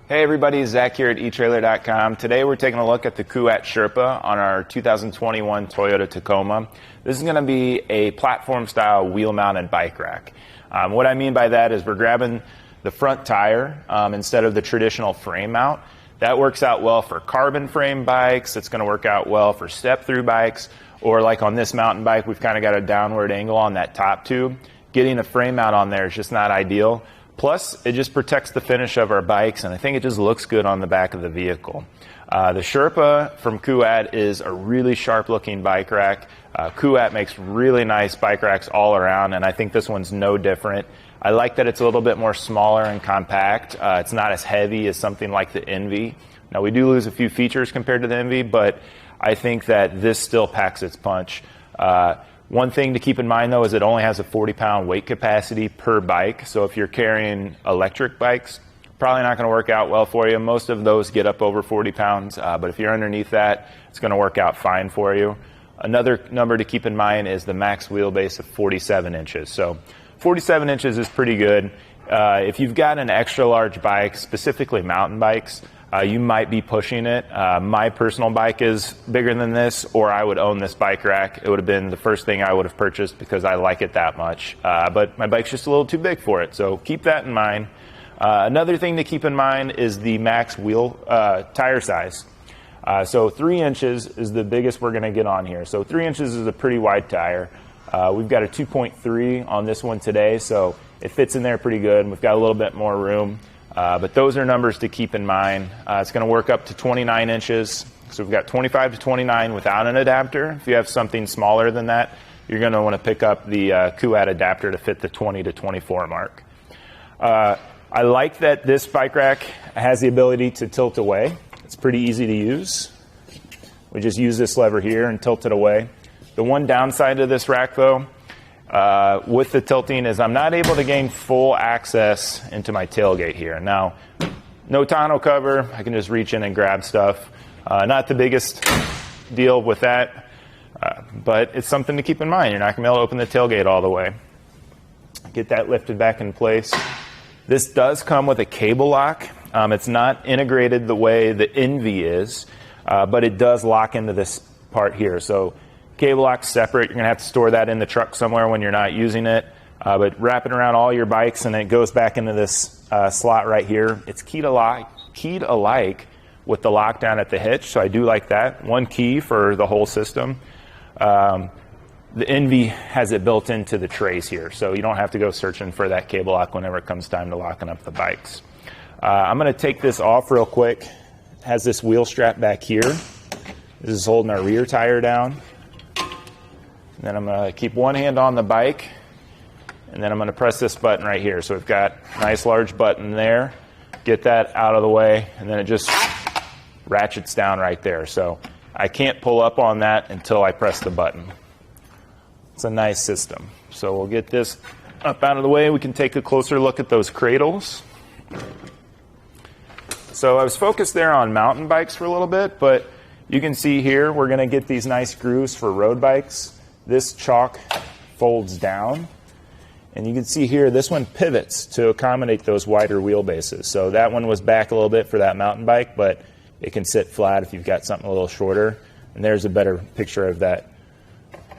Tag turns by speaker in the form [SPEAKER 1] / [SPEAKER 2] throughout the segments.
[SPEAKER 1] Hey everybody, Zach here at etrailer.com. Today we're taking a look at the Kuat Sherpa on our 2021 Toyota Tacoma. This is going to be a platform style wheel mounted bike rack. What I mean by that is we're grabbing the front tire instead of the traditional frame mount. That works out well for carbon frame bikes. It's going to work out well for step through bikes, or like on this mountain bike, we've kind of got a downward angle on that top tube. Getting a frame mount on there is just not ideal. Plus, it just protects the finish of our bikes, and I think it just looks good on the back of the vehicle. The Sherpa from Cuad is a really sharp-looking bike rack. Kuat makes really nice bike racks all around, and I think this one's no different. I like that it's a little bit more smaller and compact. It's not as heavy as something like the Envy. Now, we do lose a few features compared to the Envy, but I think that this still packs its punch. One thing to keep in mind, though, is it only has a 40-pound weight capacity per bike. So if you're carrying electric bikes, probably not going to work out well for you. Most of those get up over 40 pounds, but if you're underneath that, it's going to work out fine for you. Another number to keep in mind is the max wheelbase of 47 inches. So 47 inches is pretty good. If you've got an extra large bike, specifically mountain bikes, you might be pushing it. My personal bike is bigger than this, or I would own this bike rack. It would have been the first thing I would have purchased because I like it that much. But my bike's just a little too big for it, so keep that in mind. Another thing to keep in mind is the max wheel tire size. So 3 inches is the biggest we're going to get on here. So 3 inches is a pretty wide tire. We've got a 2.3 on this one today, so it fits in there pretty good. We've got a little bit more room. But those are numbers to keep in mind. It's going to work up to 29 inches. So we've got 25 to 29 without an adapter. If you have something smaller than that, you're going to want to pick up the Cuad adapter to fit the 20 to 24 mark. I like that this bike rack has the ability to tilt away. It's pretty easy to use. We just use this lever here and tilt it away. The one downside to this rack, though, with the tilting, is I'm not able to gain full access into my tailgate here. Now, no tonneau cover. I can just reach in and grab stuff. Not the biggest deal with that, but it's something to keep in mind. You're not going to be able to open the tailgate all the way. Get that lifted back in place. This does come with a cable lock. It's not integrated the way the Envy is, but it does lock into this part here. So cable lock's separate. You're going to have to store that in the truck somewhere when you're not using it. But wrap it around all your bikes, and it goes back into this slot right here. It's keyed alike with the lockdown at the hitch, so I do like that. One key for the whole system. The Envy has it built into the trays here, so you don't have to go searching for that cable lock whenever it comes time to locking up the bikes. I'm going to take this off real quick. It has this wheel strap back here. This is holding our rear tire down. And then I'm going to keep one hand on the bike, and then I'm going to press this button right here. So we've got a nice large button there. Get that out of the way, and then it just ratchets down right there. So I can't pull up on that until I press the button. It's a nice system. So we'll get this up out of the way. We can take a closer look at those cradles. So I was focused there on mountain bikes for a little bit, but you can see here we're going to get these nice grooves for road bikes. This chalk folds down, and you can see here this one pivots to accommodate those wider wheelbases. So that one was back a little bit for that mountain bike, but it can sit flat if you've got something a little shorter. And there's a better picture of that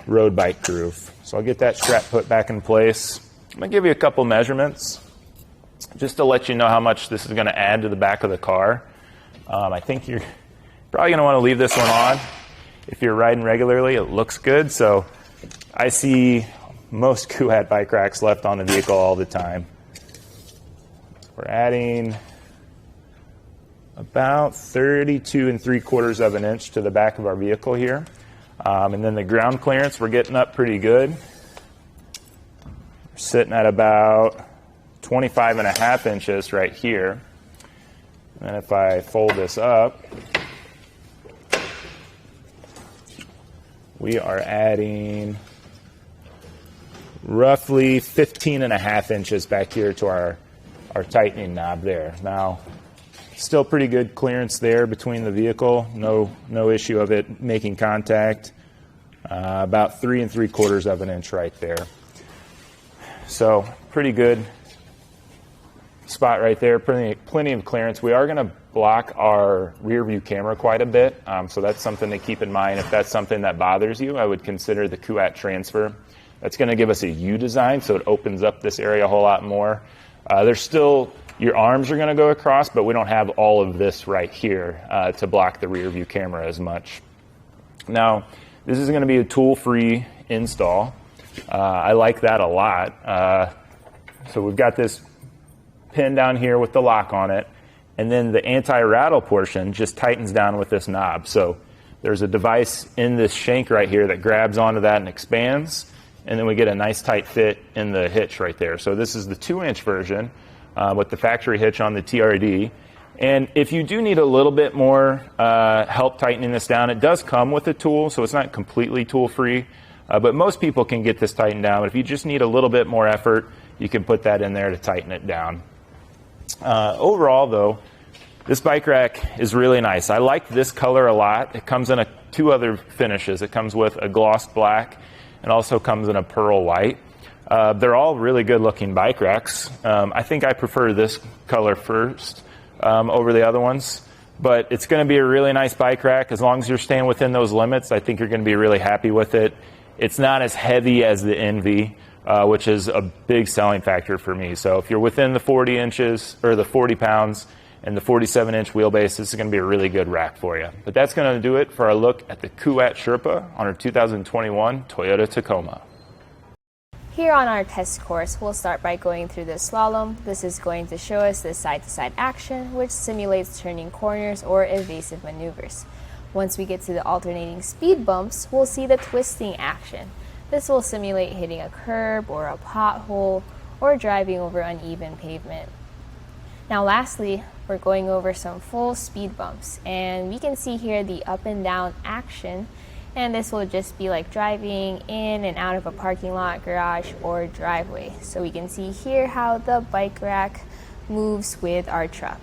[SPEAKER 1] road bike groove. So I'll get that strap put back in place. I'm going to give you a couple measurements just to let you know how much this is going to add to the back of the car. I think you're probably going to want to leave this one on. If you're riding regularly, it looks good. So I see most Kuat bike racks left on the vehicle all the time. We're adding about 32 3/4 of an inch to the back of our vehicle here. And then the ground clearance, we're getting up pretty good. We're sitting at about 25.5 inches right here. And if I fold this up, we are adding roughly 15.5 inches back here to our tightening knob there. Now, still pretty good clearance there between the vehicle. No issue of it making contact. About 3 3/4 of an inch right there. So pretty good spot right there, plenty of clearance. We are going to block our rear view camera quite a bit, so that's something to keep in mind. If that's something that bothers you, I would consider the Kuat transfer. That's going to give us a U design, so it opens up this area a whole lot more. There's still, your arms are going to go across, but we don't have all of this right here to block the rear view camera as much. Now, this is going to be a tool-free install. I like that a lot. So we've got this pin down here with the lock on it, and then the anti-rattle portion just tightens down with this knob. So there's a device in this shank right here that grabs onto that and expands, and then we get a nice tight fit in the hitch right there. So this is the 2-inch version with the factory hitch on the TRD. And if you do need a little bit more help tightening this down, it does come with a tool, so it's not completely tool-free. But most people can get this tightened down. But if you just need a little bit more effort, you can put that in there to tighten it down. Overall, though, this bike rack is really nice. I like this color a lot. It comes in two other finishes. It comes with a gloss black and also comes in a pearl white. They're all really good-looking bike racks. I think I prefer this color first over the other ones. But it's going to be a really nice bike rack. As long as you're staying within those limits, I think you're going to be really happy with it. It's not as heavy as the Envy, which is a big selling factor for me. So if you're within the 40 inches or the 40 pounds and the 47-inch wheelbase, this is going to be a really good rack for you. But that's going to do it for our look at the Kuat Sherpa on our 2021 Toyota Tacoma.
[SPEAKER 2] Here on our test course, we'll start by going through the slalom. This is going to show us the side-to-side action, which simulates turning corners or evasive maneuvers. Once we get to the alternating speed bumps, we'll see the twisting action. This will simulate hitting a curb or a pothole or driving over uneven pavement. Now lastly, we're going over some full speed bumps, and we can see here the up and down action, and this will just be like driving in and out of a parking lot, garage, or driveway. So we can see here how the bike rack moves with our truck.